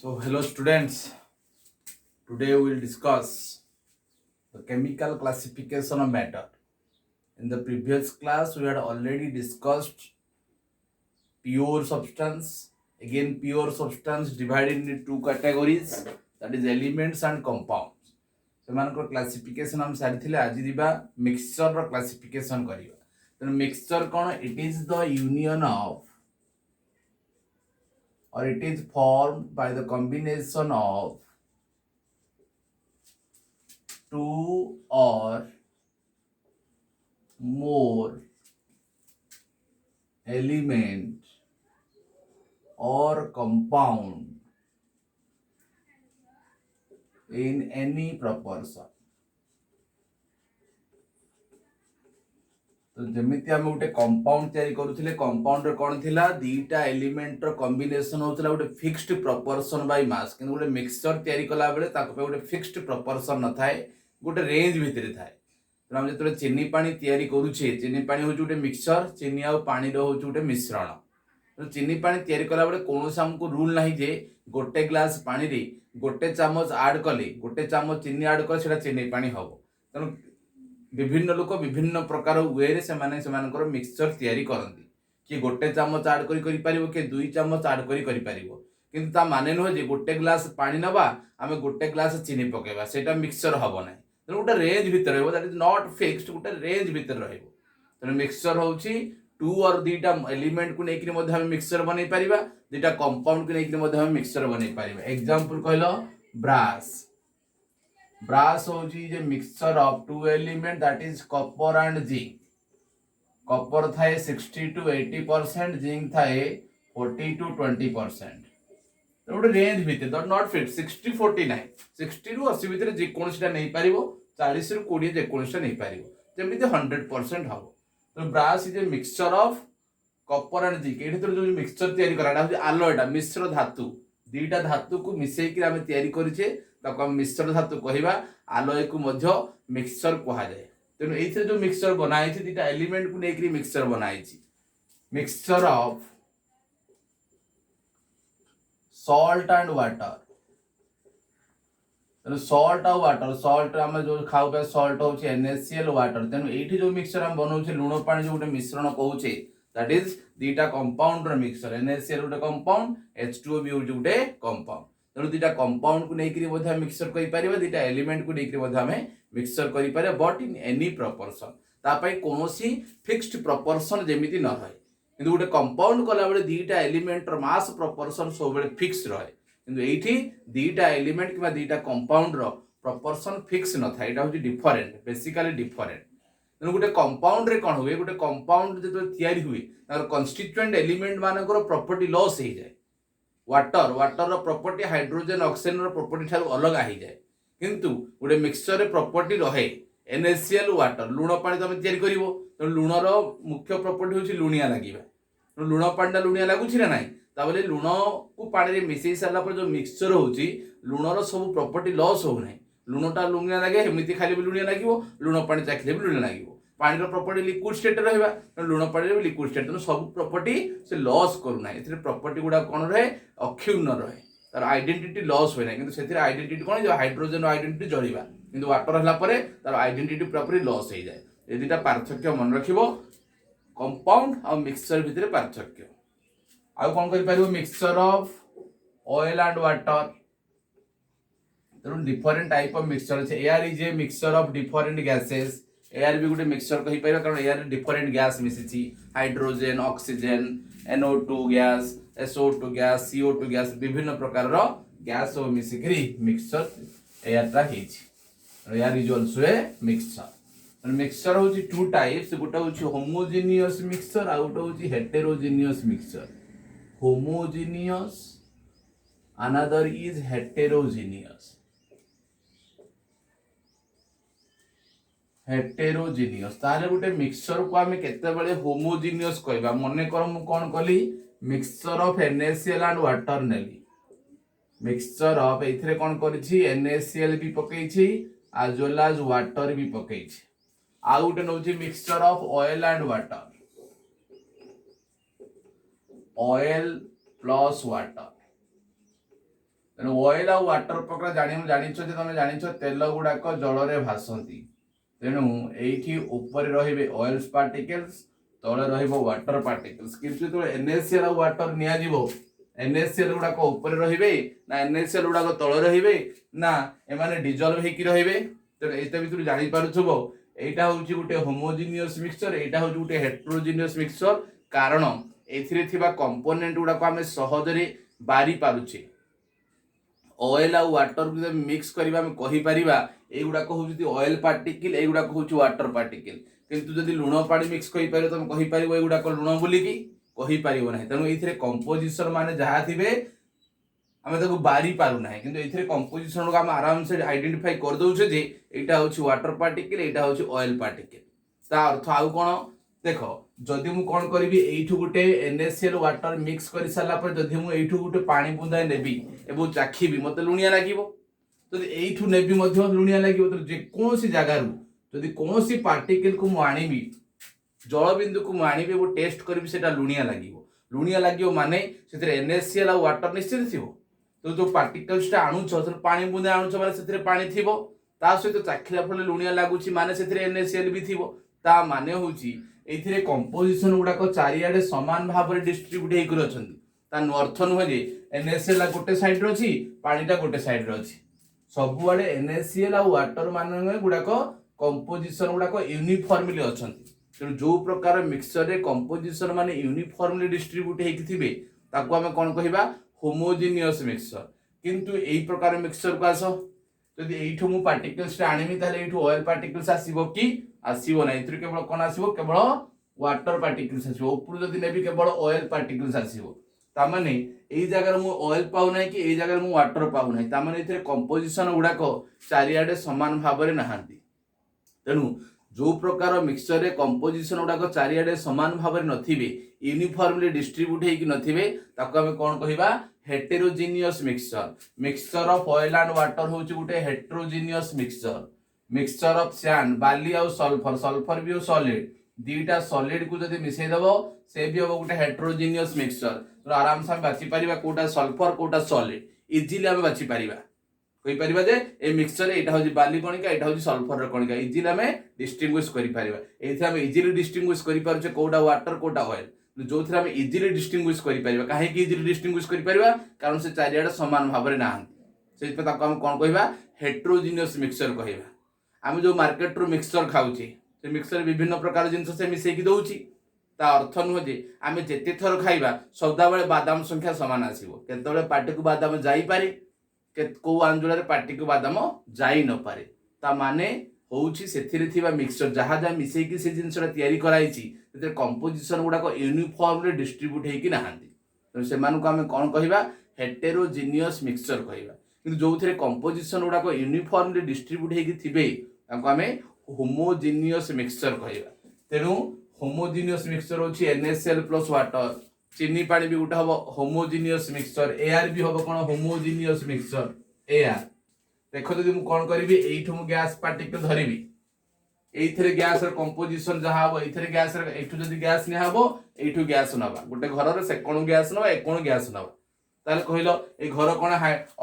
So, hello students. Today we will discuss the chemical classification of matter. In the previous class, we had already discussed pure substance. Again, pure substance divided into two categories, that is elements and compounds. ସେମାନଙ୍କର classification ଆମେ ସାରିଥିଲେ। ଆଜି ଯିବା mixture classification କରିବା। ତେଣୁ mixture କ'ଣ? ଇଟ୍ is the union of or it is formed by the combination of two or more element or compound in any proportion. तो जमिति आम गोटे कंपाउंड तैयारी करूथिले, कंपाउंड रे कोन थिला दीटा एलिमेंट रो कॉम्बिनेशन होतला गोटे फिक्स्ड प्रोपोर्शन बाय मास। किंतु गोटे मिक्सचर तैयारी कला बेले ताको पे गोटे फिक्स्ड प्रोपोर्शन न थाए, गोटे रेंज भितरे थाए। तो हम जतले चीनी पानी तैयारी करूछे, चीनी पानी हो गोटे मिक्सचर, चीनी आ पानी रो हो गोटे मिश्रण। तो चीनी पानी तैयारी कला बेले कोनोस हमको रूल नाही जे गोटे ग्लास पानी रे गोटे चामच ऐड कले, गोटे चामच चीनी ऐड कले सेटा चीनी पानी हबो। तनो विभिन्न लोक विभिन्न प्रकार वे रे से मिक्सचर तैयारी करती। किए गोटे चामच ऐड करी पारिबो, किए दुई चामच ऐड करी पारिबो। किंतु ता माने नुह जे गोटे ग्लास पानी नबा आमे गोटे ग्लास चीनी पकेबा सेटा मिक्सचर हबो नै। तो गोटे रेंज भीतर रहबो, दैट इज नॉट फिक्स्ड, गोटे रेंज भीतर रहबो। तो मिक्सचर होउची टू और दीटा एलिमेंट को नेकरी मध्ये हम मिक्सचर बनै पारिबा, दीटा कंपाउंड को नेकरी मध्ये हम मिक्सचर बनै पारिबा। एग्जांपल कहलो brass. Brass is a mixture of two elements, that is copper and zinc. Copper थाए 60 to 80%, zinc थाए 40 to 20%. गोटे रेंज भितर दट नॉट फिट 60 49 60 रु 80 भितर जे कोनसीटा नै पारिबो, 40 रु 20 जे कोनसीटा नै पारिबो, जेमिति 100% हबो। तो brass is a mixture of copper and zinc. एठी तो जो मिक्सचर तयारी कराडा हो आलोयटा मिश्र धातु, दीटा धातु को मिसई कि आमे तयारी करिचे ताको हम मिश्र धातु कहिबा। आलोय को मध्य मिक्सचर कहा जाय। तेनु एथे जो मिक्सचर बनाई छि दीटा एलिमेंट को नेकरी मिक्सचर बनाई छि। Mixture of salt and water. तेनु सॉल्ट और वाटर, सॉल्ट हम जो खाउ बे सॉल्ट होछि NaCl वाटर। तेनु एठी जो मिक्सचर हम बनाउ छि लूण पानी जो गोटे मिश्रण कहउछे, दैट इज दीटा कंपाउंड रो मिक्सचर। NaCl गोटे कंपाउंड, H2O भी गोटे कंपाउंड। तेणु दीटा कंपाउंड को लेकर मिक्सचर कर दीटा एलिमेंट को लेकर मिक्सचर कर बट इन एनी प्रपोर्शन। तापाई कोनोसी फिक्स्ड प्रपोर्शन जेमिति न रहे। किंतु गोटे कंपाउंड कला बेले दीटा एलिमेंट रो मास प्रपोर्शन सब बेले फिक्स रहे। किंतु एठी दीटा एलिमेंट किबा दीटा कंपाउंड रो प्रपोर्शन फिक्स न थाए। एटा होची डिफरेंट, बेसिकली डिफरेंट। तेणु गोटे कंपाउंड रे कोन हुए, गोटे कंपाउंड जतो तयारी हुए तार कन्स्टिट्यूएंट एलिमेंट मानकर प्रॉपर्टी लॉस हो जाए। Water water property hydrogen oxygen property ठारू अलग हो जाए। किंतु गोटे मिक्सचर प्रॉपर्टी रहे NaCl वाटर। लुण पानी तुम तैयारी करिवो, तो लुणर मुख्य प्रॉपर्टी होची लुणिया लागिबा। तो लुण पानी लुणिया लागुछि ना नाही, ताबले लुण को पानी रे मिसई साला पर जो मिक्सचर होची लुणर सब प्रॉपर्टी लॉस हो नाही। लुणटा लुणिया लागे, हेमिति खाली लुणिया लागिवो, लुण पानी चाखले भी लुणिया लागिवो। पानी प्रॉपर्टी लिक्विड स्टेट रहबा, तो लुण पानी रे लिक्विड स्टेट, तो सब प्रॉपर्टी से लॉस करू नाही। एथिरे प्रॉपर्टी गुडा कोन रहे, अक्षुण्ण रहे, तार आइडेंटिटी लॉस होय नाही। किंतु सेथिरे आइडेंटिटी कोन जो हाइड्रोजन आइडेंटिटी जळिबा, किंतु वाटर हला परे तार आइडेंटिटी प्रॉपर्टी लॉस हो जाए। ए दुटा पार्थक्य मन रखिबो, कंपाउंड और मिक्सचर भितरे पार्थक्य। आ कोन करि पारिबो, mixture of oil and water. तेणु डिफरेंट टाइप ऑफ मिक्सचर अछि। Air is a mixture of different gases. Air भी गोटे मिक्सचर कहि पाइबा, कारण एयर डिफरेंट गैस मिसिछि। Hydrogen, oxygen, NO2 gas, SO2 gas, CO2 gas, विभिन्न प्रकार रो गैस सब मिसिकरी मिक्सचर एयर ता हिछि। Air is also a mixture. Mixture होछि टू टाइप्स, गोटा होछि होमोजेनियस मिक्सचर, आ गोटा होछि heterogeneous mixture. Homogeneous, another is heterogeneous. Heterogeneous ताले गोटे मिक्सचर को आमे केते बेले होमोजेनियस कहबा। मने कर मु कोन कली, mixture of NaCl and water नेली। मिक्सचर ऑफ एथरे कोन करिछि, NaCl भी पकेछि as well as वाटर भी पकेछि। आ गोटे नउछि mixture of oil and water, oil plus water. ତେଣୁ ଅଏଲ ଆଉ ୱାଟର ପ୍ରକାର ଜାଣିଛ ଯେ ତମେ ଜାଣିଛ ତେଲ ଗୁଡାକ ଜଳରେ ଭାସନ୍ତି। ତେଣୁ ଏଇଠି ଉପରେ ରହିବେ ଅଏଲ୍ସ ପାର୍ଟିକଲ୍ସ, ତଳେ ରହିବ ୱାଟର ପାର୍ଟିକଲ୍ସ। କିନ୍ତୁ ଯେତେବେଳେ NaCl ଆଉ ୱାଟର ନିଆଯିବ, NaCl ଗୁଡାକ ଉପରେ ରହିବେ ନା NaCl ଗୁଡାକ ତଳେ ରହିବେ ନା ଏମାନେ ଡିଜଲ୍ଭ ହେଇକି ରହିବେ। ତେଣୁ ଏଇଟା ଭିତରୁ ଜାଣିପାରୁଥିବ ଏଇଟା ହଉଛି ଗୋଟେ ହୋମୋଜିନିୟସ୍ ମିକ୍ସଚର, ଏଇଟା ହଉଛି ଗୋଟେ ହେଟ୍ରୋଜିନିୟସ୍ ମିକ୍ସଚର। କାରଣ ଏଥିରେ ଥିବା କମ୍ପୋନେଣ୍ଟ ଗୁଡାକ ଆମେ ସହଜରେ ବାରି ପାରୁଛେ। ଅଏଲ ଆଉ ୱାଟର କୁ ମିକ୍ସ କରିବା ଆମେ କହିପାରିବା ଏଇଗୁଡାକ ହଉଛି ଅଏଲ ପାର୍ଟିକଲ, ଏଇଗୁଡାକ ହଉଛି ୱାଟର ପାର୍ଟିକଲ। କିନ୍ତୁ ଯଦି ଲୁଣ ପାଣି ମିକ୍ସ କରିପାରିବ ତମେ କହିପାରିବ ଏଗୁଡାକ ଲୁଣ ବୋଲିକି? କହିପାରିବ ନାହିଁ। ତେଣୁ ଏଇଥିରେ କମ୍ପୋଜିସନ ମାନେ ଯାହା ଥିବେ ଆମେ ତାକୁ ବାରି ପାରୁନାହିଁ, କିନ୍ତୁ ଏଥିରେ କମ୍ପୋଜିସନ କୁ ଆମେ ଆରାମସେ ଆଇଡେଣ୍ଟିଫାଇ କରିଦଉଛେ ଯେ ଏଇଟା ହଉଛି ୱାଟର ପାର୍ଟିକଲ, ଏଇଟା ହଉଛି ଅଏଲ ପାର୍ଟିକଲ। ତା ଅର୍ଥ ଆଉ କଣ ଦେଖ, ଯଦି ମୁଁ କଣ କରିବି ଏଇଠୁ ଗୋଟେ NaCl ୱାଟର ମିକ୍ସ କରି ସାରିଲା ପରେ ଯଦି ମୁଁ ଏଇଠୁ ଗୋଟେ ପାଣି ବୁନ୍ଦାଏ ନେବି ଏବଂ ଚାଖିବି ମତେ ଲୁଣିଆ ଲାଗିବ। ଯଦି ଏଇଠୁ ନେବି ମଧ୍ୟ ଲୁଣିଆ ଲାଗିବ। ତ ଯେକୌଣସି ଜାଗାରୁ ଯଦି କୌଣସି ପାର୍ଟିକଲକୁ ମୁଁ ଆଣିବି, ଜଳବିନ୍ଦୁକୁ ମୁଁ ଆଣିବି ଏବଂ ଟେଷ୍ଟ କରିବି ସେଟା ଲୁଣିଆ ଲାଗିବ। ଲୁଣିଆ ଲାଗିବ ମାନେ ସେଥିରେ NaCl ଆଉ ୱାଟର ନିଶ୍ଚିତ ଥିବ। ତ ଯୋଉ ପାର୍ଟିକଲ୍ସଟା ଆଣୁଛ ପାଣି ବୁନ୍ଦା ଆଣୁଛ ମାନେ ସେଥିରେ ପାଣି ଥିବ, ତା ସହିତ ଚାଖିଲା ଫଳରେ ଲୁଣିଆ ଲାଗୁଛି ମାନେ ସେଥିରେ NaCl ବି ଥିବ। ତା ମାନେ ହଉଛି ଏଇଥିରେ କମ୍ପୋଜିସନ ଗୁଡାକ ଚାରିଆଡେ ସମାନ ଭାବରେ ଡିଷ୍ଟ୍ରିବ୍ୟୁଟ ହେଇକି ଅଛନ୍ତି। ତା ଅର୍ଥ ନୁହେଁ ଯେ NaCl ଗୋଟେ ସାଇଡରେ ଅଛି, ପାଣିଟା ଗୋଟେ ସାଇଡରେ ଅଛି। ସବୁଆଡେ NaCl ଆଉ ୱାଟର ମାନେ ଗୁଡାକ କମ୍ପୋଜିସନ ଗୁଡାକ ୟୁନିଫର୍ମଲି ଅଛନ୍ତି। ତେଣୁ ଯୋଉ ପ୍ରକାର ମିକ୍ସଚରରେ କମ୍ପୋଜିସନ ମାନେ ୟୁନିଫର୍ମଲି ଡିଷ୍ଟ୍ରିବ୍ୟୁଟ ହେଇକି ଥିବେ ତାକୁ ଆମେ କଣ କହିବା? Homogeneous mixture. କିନ୍ତୁ ଏଇ ପ୍ରକାର ମିକ୍ସଚରକୁ ଆସ, ଯଦି ଏଇଠୁ ମୁଁ ପାର୍ଟିକଲ୍ସ ଆଣିବି ତାହେଲେ ଏଇଠୁ ଅଏଲ ପାର୍ଟିକଲ୍ସ ଆସିବ କି? ଆସିବ ନାହିଁ। ଏଥିରୁ କେବଳ କଣ ଆସିବ? କେବଳ ୱାଟର ପାର୍ଟିକଲ୍ସ ଆସିବ। ଉପରୁ ଯଦି ନେବି କେବଳ ଅଏଲ ପାର୍ଟିକଲ୍ସ ଆସିବ। ତାମାନେ ଏଇ ଜାଗାରେ ମୁଁ ଅଏଲ ପାଉନାହିଁ କି ଏଇ ଜାଗାରେ ମୁଁ ୱାଟର ପାଉନାହିଁ। ତାମାନେ ଏଥିରେ କମ୍ପୋଜିସନ ଗୁଡାକ ଚାରିଆଡେ ସମାନ ଭାବରେ ନାହାନ୍ତି। ତେଣୁ ଯୋଉ ପ୍ରକାର ମିକ୍ସଚରରେ କମ୍ପୋଜିସନ ଗୁଡାକ ଚାରିଆଡେ ସମାନ ଭାବରେ ନଥିବେ, ୟୁନିଫର୍ମଲି ଡିଷ୍ଟ୍ରିବ୍ୟୁଟ ହେଇକି ନଥିବେ, ତାକୁ ଆମେ କଣ କହିବା? Heterogeneous mixture. Mixture of oil and water ହଉଛି ଗୋଟେ heterogeneous mixture. Mixture of sand, ବାଲି ଆଉ ସଲଫର, ସଲଫର ବି ସଲିଡ, ଦିଟା ସଲିଡ କୁ ଯଦି ମିଶେଇ ଦବ ସେ ବି ହବ ଗୋଟେ ହେଟେରୋଜିନିୟସ୍ ମିକ୍ସଚର। ତ ଆରାମସେ ଆମେ ବାଛି ପାରିବା କୋଉଟା ସଲଫର କୋଉଟା ସଲିଡ, ଇଜିଲି ଆମେ ବାଛି ପାରିବା। କହିପାରିବା ଯେ এই ମିକ୍ସଚର ଏଇଟା ହଉଛି ବାଲି କଣିକା, ଏଇଟା ହଉଛି ସଲଫରର କଣିକା। ଇଜିଲି ଆମେ ଡିଷ୍ଟିଂଗୁଇଶ କରିପାରିବା। ଏଇଥିରେ ଆମେ ଇଜିଲି ଡିଷ୍ଟିଂଗୁଇଶ କରିପାରୁଛେ କୋଉଟା ୱାଟର କୋଉଟା ଅଏଲ, ଯୋଉଥିରେ ଆମେ ଇଜିଲି ଡିଷ୍ଟିଂଗୁଇଶ କରିପାରିବା। କାହିଁକି ଇଜିଲି ଡିଷ୍ଟିଂଗୁଇଶ କରିପାରିବା? କାରଣ ସେ ଚାରିଆଡେ ସମାନ ଭାବରେ ନାହାନ୍ତି। ସେଇଥିପାଇଁ ତାକୁ ଆମେ କଣ କହିବା? ହେଟ୍ରୋଜିନିୟସ୍ ମିକ୍ସଚର କହିବା। ଆମେ ଯୋଉ ମାର୍କେଟରୁ ମିକ୍ସଚର ଖାଉଛେ, ସେ ମିକ୍ସଚର ବିଭିନ୍ନ ପ୍ରକାର ଜିନିଷ ସେ ମିଶେଇକି ଦଉଛି। ତା ଅର୍ଥ ନୁହେଁ ଯେ ଆମେ ଯେତେ ଥର ଖାଇବା ସଦାବେଳେ ବାଦାମ ସଂଖ୍ୟା ସମାନ ଆସିବ। କେତେବେଳେ ପାଟିକୁ ବାଦାମ ଯାଇପାରେ, କୋଉ ଅଞ୍ଚଳରେ ପାଟିକୁ ବାଦାମ ଯାଇ ନପାରେ। ତା ମାନେ ହଉଛି ସେଥିରେ ଥିବା ମିକ୍ସଚର ଯାହା ଯାହା ମିଶେଇକି ସେ ଜିନିଷଟା ତିଆରି କରାଯାଇଛି ସେଥିରେ କମ୍ପୋଜିସନ ଗୁଡାକ ୟୁନିଫର୍ମଲି ଡିଷ୍ଟ୍ରିବ୍ୟୁଟ ହେଇକି ନାହାନ୍ତି। ତେଣୁ ସେମାନଙ୍କୁ ଆମେ କଣ କହିବା? ହେଟେରୋଜିନିୟସ୍ ମିକ୍ସଚର କହିବା। କିନ୍ତୁ ଯୋଉଥିରେ କମ୍ପୋଜିସନ ଗୁଡାକ ୟୁନିଫର୍ମଲି ଡିଷ୍ଟ୍ରିବ୍ୟୁଟ ହେଇକି ଥିବେ ତାକୁ ଆମେ ହୋମୋଜିନିୟସ୍ ମିକ୍ସଚର କହିବା। ତେଣୁ ହୋମୋଜିନିୟସ୍ ମିକ୍ସଚର ହଉଛି NaCl ପ୍ଲସ୍ ୱାଟର। ଚିନି ପାଣି ବି ଗୋଟେ ହବ ହୋମୋଜିନିୟସ୍ ମିକ୍ସଚର। ଏୟାର ବି ହବ କଣ? Homogeneous mixture air. ଦେଖ ଯଦି ମୁଁ କଣ କରିବି, ଏଇଠୁ ମୁଁ ଗ୍ୟାସ ପାର୍ଟିକଲ ଧରିବି, এইଥିରେ ଗ୍ୟାସ ର କମ୍ପୋଜିସନ ଯାହା ହବ, এইଥିରେ ଗ୍ୟାସ ର ଏଇଠୁ ଯଦି ଗ୍ୟାସ ନିଆ ହବ ଏଇଠୁ ଗ୍ୟାସ ନବା, ଗୋଟେ ଘରର ସେ କୋଣ ଗ୍ୟାସ ନବା ଏ କୋଣ ଗ୍ୟାସ ନବା, ତାହେଲେ କହିଲ এই ଘର କୋଣ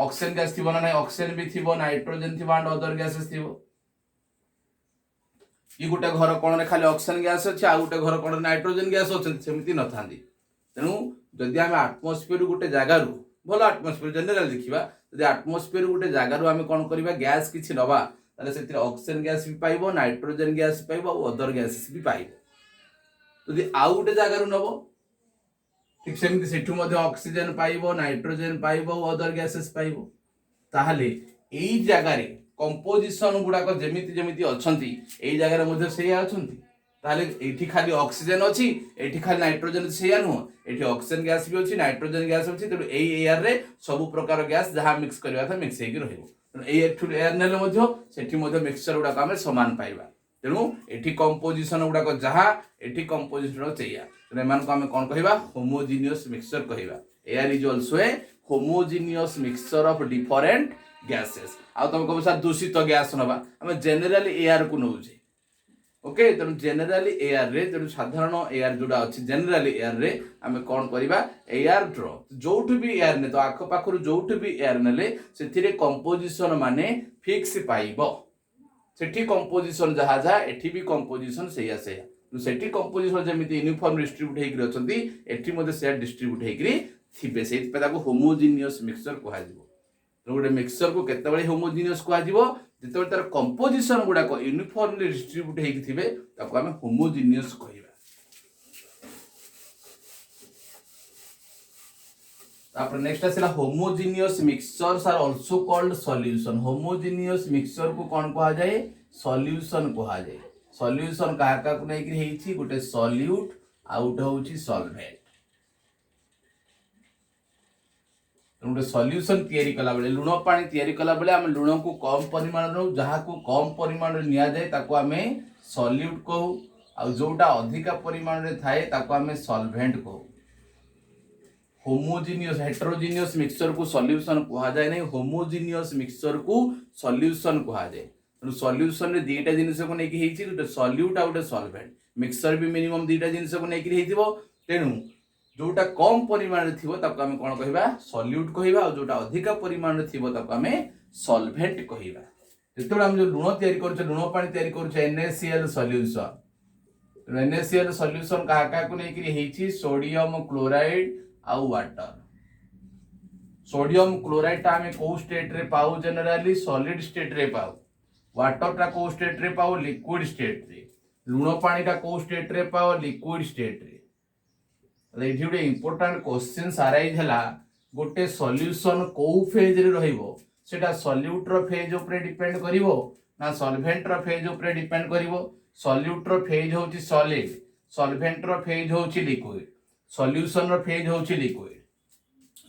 ଅକ୍ସିଜେନ ଗ୍ୟାସ ଥିବ ନା ନାହିଁ? ଅକ୍ସିଜେନ ବି ଥିବ, ନାଇଟ୍ରୋଜେନ ଥିବ ଆଣ୍ଡ ଅଦର ଗ୍ୟାसेस ଥିବ। କି ଗୋଟେ ଘର କୋଣରେ ଖାଲି ଅକ୍ସିଜେନ ଗ୍ୟାସ ଅଛି ଆଉ ଗୋଟେ ଘର କୋଣରେ ନାଇଟ୍ରୋଜେନ ଗ୍ୟାସ ଅଛନ୍ତି? ସେମିତି ନଥାନ୍ତି। ତେଣୁ ଯଦି ଆମେ ଆଟମୋସ୍ଫିୟର ଗୋଟେ ଜାଗାରୁ, ଭଲ ଆଟମୋସ୍ଫିୟର ଜେନେରାଲ ଦେଖିବା, ଯଦି ଆଟମୋସ୍ଫିୟର ଗୋଟେ ଜାଗାରୁ ଆମେ କଣ କରିବା ଗ୍ୟାସ କିଛି ନବା ତାହେଲେ ସେଥିରେ ଅକ୍ସିଜେନ ଗ୍ୟାସ ବି ପାଇବ, ନାଇଟ୍ରୋଜେନ ଗ୍ୟାସ ପାଇବ ଆଉ ଅଦର ଗ୍ୟାसेस ବି ପାଇବ। ଯଦି ଆଉ ଗୋଟେ ଜାଗାରୁ ନବ ଠିକ ସେମିତି ସେଠୁ ମଧ୍ୟ ଅକ୍ସିଜେନ ପାଇବ, ନାଇଟ୍ରୋଜେନ ପାଇବ ଆଉ ଅଦର ଗ୍ୟାसेस ପାଇବ। ତାହେଲେ ଏଇ ଜାଗାରେ କମ୍ପୋଜିସନ ଗୁଡାକ ଯେମିତି ଯେମିତି ଅଛନ୍ତି ଏଇ ଜାଗାରେ ମଧ୍ୟ ସେଇଆ ଅଛନ୍ତି। ତାହେଲେ ଏଇଠି ଖାଲି ଅକ୍ସିଜେନ ଅଛି, ଏଇଠି ଖାଲି ନାଇଟ୍ରୋଜେନ, ସେଇଆ ନୁହଁ। ଏଇଠି ଅକ୍ସିଜେନ ଗ୍ୟାସ ବି ଅଛି, ନାଇଟ୍ରୋଜେନ ଗ୍ୟାସ ଅଛି। ତେଣୁ ଏଇ ଏୟାର ରେ ସବୁ ପ୍ରକାର ଗ୍ୟାସ ଯାହା ମିକ୍ସ କରିବା କଥା ମିକ୍ସ ହେଇକି ରହିବ। ତେଣୁ ଏଇ ଏଠୁ ଏୟାର ନେଲେ ମଧ୍ୟ ସେଠି ମଧ୍ୟ ମିକ୍ସଚର ଗୁଡାକ ଆମେ ସମାନ ପାଇବା। ତେଣୁ ଏଠି କମ୍ପୋଜିସନ ଗୁଡାକ ଯାହା, ଏଠି କମ୍ପୋଜିସନ ସେଇଆ। ତେଣୁ ଏମାନଙ୍କୁ ଆମେ କଣ କହିବା? ହୋମୋଜିନିୟସ୍ ମିକ୍ସଚର କହିବା। Air is also a homogeneous mixture of different gases. ଆଉ ତମେ କହିବ ସାର୍ ଦୂଷିତ ଗ୍ୟାସ ନବା, ଆମେ ଜେନେରାଲି ଏୟାର କୁ ନଉଛେ। ओके तेणु जेनेराली एयर रे तेणु साधारण एयर जोड़ा अच्छी जेनेराली एयर रे आम कौन करवा एयर ड्र जो भी एयर ने तो आख पाखर जो भी एयर ने से कंपोजिशन माने फिक्स पाइब सेठी कंपोजिशन जहाँ जहाँ एठी भी कंपोजिशन सैया सैया सेठी कंपोजिशन जमी यूनिफॉर्म डिस्ट्रीब्यूट होकर अच्छी एठी मध्य शेयर डिस्ट्रीब्यूट होकर थे से होमोजिनियस मिक्सचर कह गोटे मिक्सचर को केतबेले होमोजिनियस कह जिते तार कंपोजिशन गुड़ाक यूनिफॉर्मली डिस्ट्रीब्यूट होते ताको आम होमोजिनियस कहवा। नेक्स्ट आसला homogeneous mixtures are also called solution. Homogeneous mixture को कौन कहा जाए सॉल्यूशन कहा जाए। सॉल्यूशन का को लेकिन हेछि गोटे सॉल्यूट आउट होछि सॉल्वेंट। गोटे सॉल्यूशन तैयारी कला बेले लुण पानी तैयारी कला बेले आम लुण को कम परिमाण रो जहाँ को कम परिमाण निया जाए ताको आमे सॉल्यूट कहू आ जोटा अधिका परिमाण रे थाए ताको आमे सॉल्वेंट कहू। होमोजिनियस हेटेरोजिनियस मिक्सचर को सॉल्यूशन कहा जाए नहीं होमोजिनियस मिक्सचर को सॉल्यूशन कहा जाए। सॉल्यूशन रे दीटा जिनिस को नेकी हेछि गोटे सॉल्यूट आ गोटे सॉल्वेंट। मिक्सचर भी मिनिमम दीटा जिनिस को नेकी हेथिबो तेनु जोटा कम परिमाण रे थिबो ताको आमे कोन कहिबा सॉल्यूट कहिबा और जोटा अधिक परिमाण रे थिबो ताको आमे सॉल्वेंट कहिबा। जेतों हम जो लुण तयारी करछ लुण पानी तयारी करछ NaCl सॉल्यूशन। NaCl सॉल्यूशन का को नेकी हेछि सोडियम क्लोराइड आ वाटर। सोडियम क्लोराइड ता आमे को स्टेट रे पाऊ जनरली सॉलिड स्टेट रे पाऊ। वाटर टा को स्टेट रे पाऊ लिक्विड स्टेट रे। लुण पानी टा को स्टेट रे पाऊ लिक्विड स्टेट रे। ये गोटे इंपोर्टाट क्वेश्चन अराइज है गोटे सॉल्यूशन को फेज रे रहिबो सेटा सॉल्यूट रो फेज ऊपर डिपेंड करिवो ना सॉल्वेंट रो फेज ऊपर डिपेंड करिवो। सॉल्यूट रो फेज होची सॉलिड सॉल्वेंट रो फेज होची लिक्विड सॉल्यूशन रो फेज होची लिक्विड।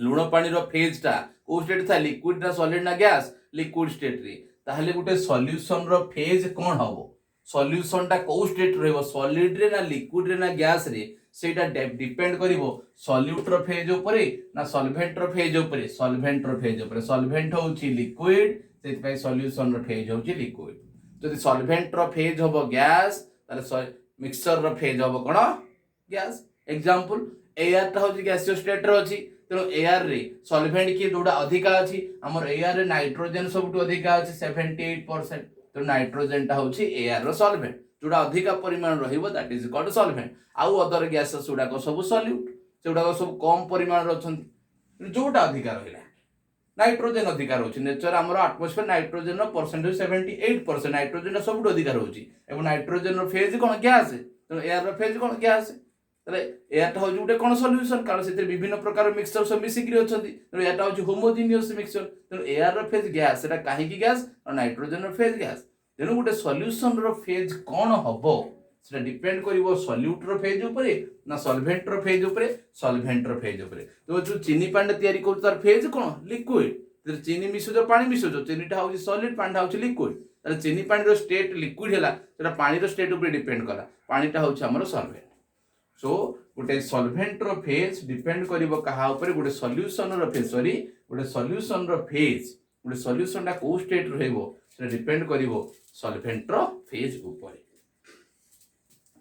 लुण पानी रो फेज टा को स्टेट था लिक्विड ना सॉलिड ना गैस लिक्विड स्टेट रे ताहले गोटे सॉल्यूशन रो फेज कोन हबो सॉल्यूशन टा को स्टेट रहबो सॉलिड रे ना लिक्विड रे ना गैस रे सेटा डिपेंड करिवो सॉल्यूट रो फेज ऊपर ना सॉल्वेंट रो फेज ऊपर। सॉल्वेंट रो फेज ऊपर सॉल्वेंट होची लिक्विड सेति पय सॉल्यूशन रो फेज होची लिक्विड। जदि सॉल्वेंट रो फेज होबो गैस ताले मिक्सचर रो फेज होबो कोन गैस। एग्जांपल एयर ता होची गैसियस स्टेट रो अछि तेनो एयर रे सॉल्वेंट की जोडा अधिका अछि हमर एयर रे नाइट्रोजन सबटु अधिका अछि 78%। तो नाइट्रोजन टा होची एयर रो सॉल्वेंट जोड़ा अधिक परिमाण रहिबो दैट इज कॉल्ड सॉल्वेंट। आउ अदर गैसेस गुडा को सब सॉल्यूट सेगुडा सब कम परिमाण रछन जोटा अधिक रहिला नाइट्रोजन अधिक रहउची। नेचर हमर एटमॉस्फेयर नाइट्रोजन रो परसेंटेज 78% नाइट्रोजन सबटु अधिक रहउची एवं नाइट्रोजन रो फेज कोन गैस तो एयर रो फेज कोन गैस तले एयर टा होची गुटे कोन सॉल्यूशन कारण सेते विभिन्न प्रकार मिक्सचर सब मिसी करी अछंती तो एयर टा होची होमोजिनियस मिक्सचर तो एयर रो फेज गैस सेटा काहे की गैस और नाइट्रोजन रो फेज गैस। तेणु गोटे सॉल्यूशन रो फेज कौन हबो सेटा डिपेंड करिवो सॉल्यूट रो फेज ऊपर ना सॉल्वेंट रो फेज ऊपर सॉल्वेंट रो फेज ऊपर। तो जो चीनी पानी तयारी कर तार फेज कोन लिक्विड तर चीनी मिसुजो पानी मिसुजो चीनीटा होची सॉलिड पानीटा होची लिक्विड तर चीनी पानी रो स्टेट लिक्विड हैला सेटा पानी रो स्टेट ऊपर डिपेंड कला पानीटा होची हमरो सॉल्वेंट। सो गोटे सॉल्वेंट रो फेज डिपेंड करिवो कहा ऊपर गोटे सॉल्यूशन रो फेज सॉरी गोटे सॉल्यूशन रो फेज गोटे सॉल्यूशन टा को स्टेट रहइबो सेटा डिपेंड करिवो सॉल्वेंट रो फेज ऊपर।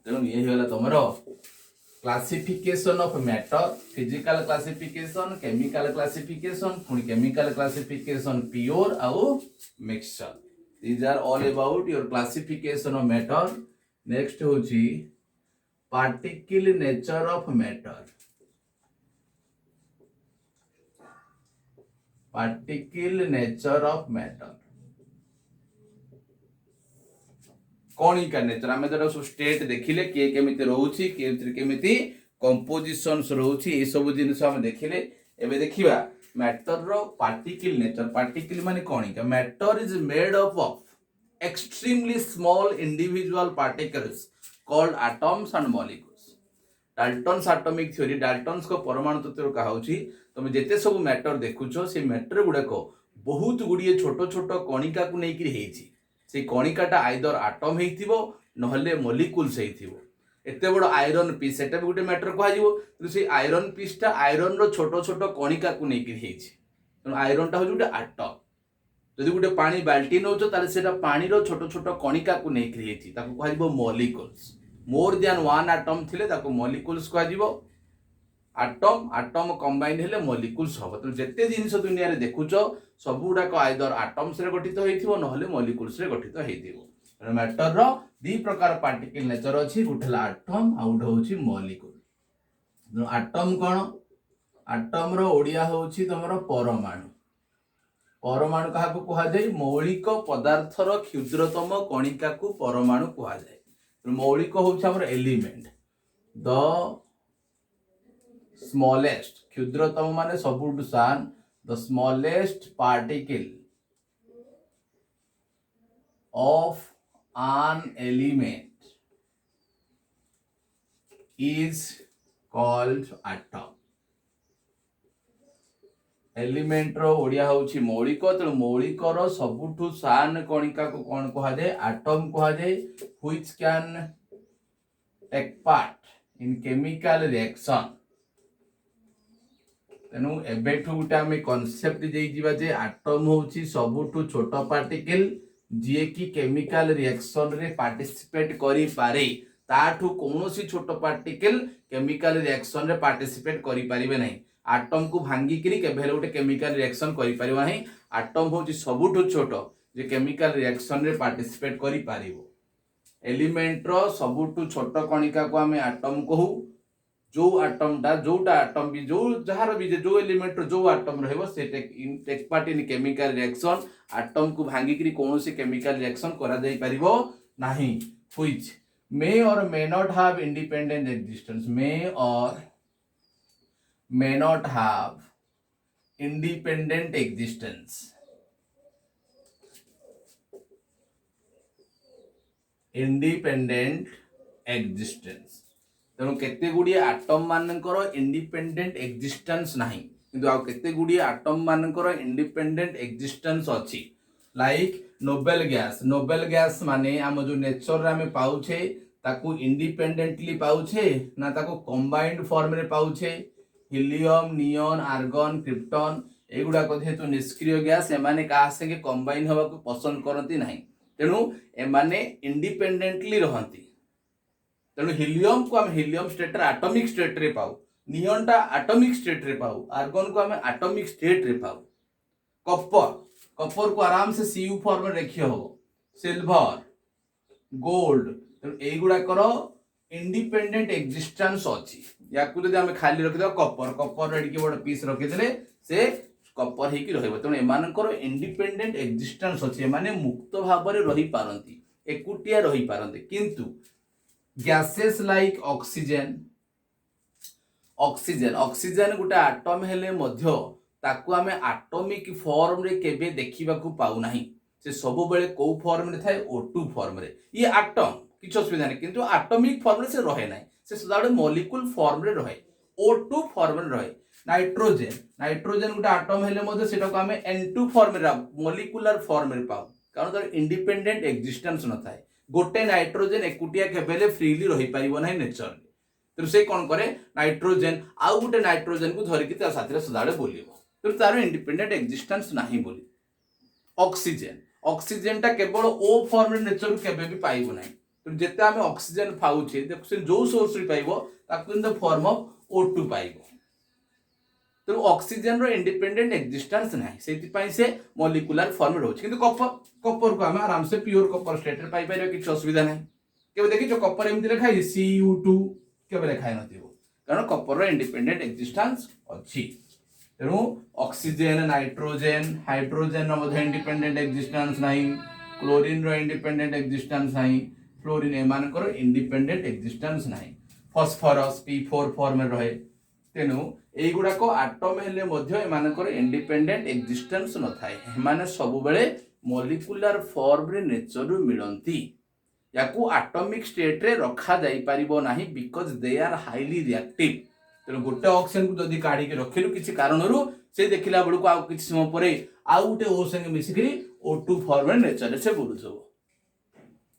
तेणु ये होला तमरो classification of matter physical classification chemical classification पुनी केमिकल क्लासिफिकेशन प्योर आउ mixture these are all about your classification of matter. Next होची particle nature of matter. Particle nature of matter कौनिका नेचर आमे जरा सब स्टेट देखिले के केमिति रहउची के केमिति कंपोजिशंस रहउची ए सब जिनिस हम देखिले। एबे देखिबा मैटर रो पार्टिकल नेचर। पार्टिकल माने कौनिका matter is made up of extremely small individual particles called atoms and molecules. Dalton's atomic theory Dalton's को परमाणु तत्व कहा होची तुम जेते सब मैटर देखुछो से मैटर गुडा को बहुत गुडिये छोटो छोटो कणिका को नेकी हेची से कणिकाटा आइदर आटम हेइथिबो नहले मॉलिक्यूल्स हेइथिबो। एते बड़ आयरन पीस सेटा भी गोटे मैटर कहा जिवो तो से आयरन पीसटा आयरन रो छोटो छोटो कणिका को नेकी हेची तो आयरन टा हो गोटे आटम जदि गोटे पानी बाल्टी नौच ताले सेटा पानी रो छोट छोट कणिका को नेकरी हेछि ताको कहजिवो molecules more than one atom थिले ताको मॉलिक्यूल्स कहजिवो एटम एटम कंबाइन हेले मॉलिक्यूल्स हबो तो जेते जिनिस दुनिया रे देखुचो सब गुडा को आइदर एटम्स रे गठित हेथिवो नहले मॉलिक्यूल्स रे गठित हेथिवो मैटर रो दी प्रकार पार्टिकल नेचर अछि गुठला एटम आ गुठ होछि मॉलिक्यूल एटम कोन एटम रो ओडिया होछि तमरो परमाणु परमाणु कहा कहा जाए मौलिक पदार्थर क्षुद्रतम कणिका को परमाणु कहा जाए मौलिक हूँ एलिमेंट द स्मॉलेस्ट क्षुद्रतम माने सबुठ सान the smallest particle of an element is called atom element रो ओडिया होछि मौलिक तो मौलिक रो सबुठु सान कणिका को कोन कहा जाए एटम कहा जाए which can take part in chemical reaction तेनु एबेठु गुटा हम कांसेप्ट देई जिबा जे एटम होछि सबुठु छोट पार्टिकल जे कि केमिकल रिएक्शन रे पार्टिसिपेट करि पारे ताठु कोनोसी छोट पार्टिकल केमिकल रिएक्शन रे पार्टिसिपेट करि पारिबे नहीं एटम को भांगी करी केबे गोटे केमिकल रिएक्शन करि परिबा नहीं एटम होची सबुठु छोट जे केमिकल रिएक्शन रे पार्टिसिपेट करि पारिबो एलिमेंट रो सबुठु छोट कणिका को हमें एटम कहू जो एटम टा जोटा एटम भी जो जहार भी जो एलिमेंट रो जो एटम रहबो से take part in chemical reaction atom को भांगी करी कोनोसी केमिकल रिएक्शन करा जाई परिबो नाही व्हिच मे और may not have independent existence may not have independent existence तेणु केते गुड़िए आटम मानकर इंडिपेंडेंट एक्जिस्टेंस नाही किंतु आ केते गुड़िए आटम मानकर इंडिपेंडेंट एक्जिस्टेंस अछि लाइक नोबेल गैस माने हम जो नेचर रे हम पाउछे ताकू इंडिपेंडेंटली पाउछे ना ताकू कंबाइंड फॉर्म रे पाउछे हिलियम नियन आर्गन क्रिप्टन एगुड़ाक जेहेतु निष्क्रिय गैस एमाने कहा संगे कंबाइन हवा को पसंद करती नहीं तेणु एमाने इंडिपेंडेंटली रहती तेणु हिलियम को हम हिलियम स्टेट रे एटॉमिक स्टेट रे पाऊ नियन टा एटॉमिक स्टेट रे पाऊ आर्गन को हम एटॉमिक स्टेट रे पाऊ कपर को आराम से Cu फॉर्म रे रखी हो सिल्वर गोल्ड तेणु एगुड़ाकर इंडिपेंडेंट एक्जिस्टेंस अछि याकु जदि हम खाली रखि दो कपर एडिके बड़ पीस रखि देले से कपर हेकी रहइबो तेणु एमानकर इंडिपेंडेंट एक्जिस्टेंस अछि एमाने मुक्त भाव रे रहि पारंती एकुटिया रहि पारंती किंतु गैसेस लाइक ऑक्सीजन गुटा एटम हेले मध्य ताकू हमें एटॉमिक फॉर्म रे केबे देखिबा को पाउ नाही से सब बेले को फॉर्म रे थाए O2 फॉर्म रे ये एटम किछ असुविधा नहीं किंतु एटॉमिक फॉर्म रे से रहे नाही से सदाबे मॉलिक्यूल फॉर्म रे रहे O2 फॉर्म रे रहे नाइट्रोजन गुटा एटम हेले मधे सेटा को हमें N2 फॉर्म रे मॉलिक्यूलर फॉर्म रे पाऊ कारण तर इंडिपेंडेंट एक्जिस्टेंस न थाए गोटे नाइट्रोजन एकुटिया केबेले फ्रीली रही परिबो नाही नेचर तो से कोन करे नाइट्रोजन आउ गोटे नाइट्रोजन को धरि कि ता साथरे सदाबे बोलिबो तो तार इंडिपेंडेंट एक्जिस्टेंस नाही बोली ऑक्सीजन टा केवल O फॉर्म रे नेचर केबे भी पाइबो नाही तो जेते हमें ऑक्सीजन पाउछे देखो जो सोर्स रे पाइबो ताकू in the form of O2 पाइबो तो ऑक्सीजन रो इंडिपेंडेंट एक्जिस्टेंस नाही सेति पई से मॉलिक्यूलर फॉर्म रहउछ किंतु कपर को हम आराम से प्योर कपर स्टेट रे पाइ पाइबो किछ असुविधा नाही केबे देखि जो कपर एमति लिखा है Cu2 केबे लिखा नथिबो कारण कपर रो इंडिपेंडेंट एक्जिस्टेंस अछि तेणु ऑक्सीजन नाइट्रोजन हाइड्रोजन रो मधे इंडिपेंडेंट एक्जिस्टेंस नाही क्लोरीन रो इंडिपेंडेंट एक्जिस्टेंस नाही फ्लोरीन एमानकर इंडिपेंडेंट एक्जिस्टेंस नाही फास्फोरस P4 फॉर्म में रहे तेणु एगुड़ा को एटम हेले मध्य एमानकर इंडिपेंडेंट एक्जिस्टेंस न थाए एमाने सब बेले मॉलिक्यूलर फॉर्म रे नेचर रु मिलंती याकू एटॉमिक स्टेट रे रखा जाई परिबो नाही because they are highly reactive तेणु गोटे ऑक्सीजन को जदि काढ़ी के रखिलु किछि कारणरू से देखिला बेलू को आ किछि समय परे आ गोटे O संगे मिसिकरी O2 फॉर्म रे नेचर रे से बुलुछबो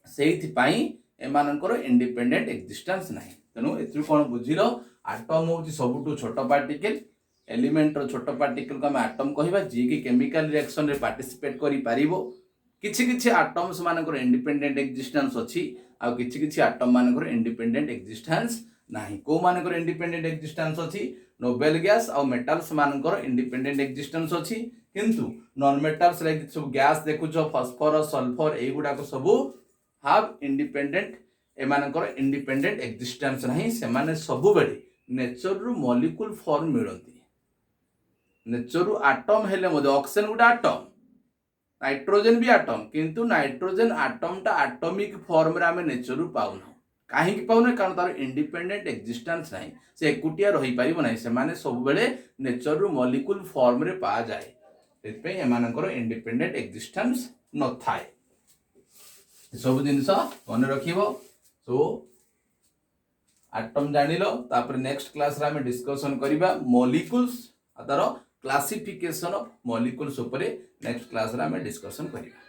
सेहिति पई एमानकर इंडिपेंडेंट एक्जिस्टेंस नाही तेणु एथु कोन बुझिलो एटम होची सबुठु छोट पार्टिकल एलिमेंट रो छोट पार्टिकल को हम एटम कहबा जी कि केमिकल रिएक्शन रे पार्टिसिपेट करि पारिबो किछि किछि एटम्स मानकर इंडिपेंडेंट एक्जिस्टेंस अछि आ किछि किछि एटम मानकर इंडिपेंडेंट एक्जिस्टेंस नाही को मानकर इंडिपेंडेंट एक्जिस्टेंस अछि नोबेल गैस आ मेटल्स मानकर इंडिपेंडेंट एक्जिस्टेंस अछि किंतु नॉन मेटल्स लाइक सब गैस देखुछो फास्फोरस सल्फर एगुडा को सब हैव इंडिपेंडेंट एमानकर इंडिपेंडेंट एक्जिस्टेंस नाही से माने सब बेले नेचर रु मॉलिक्यूल फॉर्म मिलती नेचर रु एटम हेले मध्ये ऑक्सीजन गुडा एटम नाइट्रोजन भी एटम किंतु नाइट्रोजन एटम टा एटॉमिक फॉर्म रे आमे नेचर रु पाउना काहे कि पाउना कारण तार इंडिपेंडेंट एक्जिस्टेंस नाही से एकुटिया रही पारिबो नाही से माने सब बेले नेचर रु मॉलिक्यूल फॉर्म रे पा जाए सेपे एमानकर इंडिपेंडेंट एक्जिस्टेंस न थाए सब जिनिस मन रखिबो सो एटम जानिलो तापर नेक्स्ट क्लास रे हम डिस्कशन करिबा मॉलिक्यूल्स तार क्लासिफिकेशन ऑफ मॉलिक्यूल्स ऊपर नेक्स्ट क्लास रे हम डिस्कशन करिबा।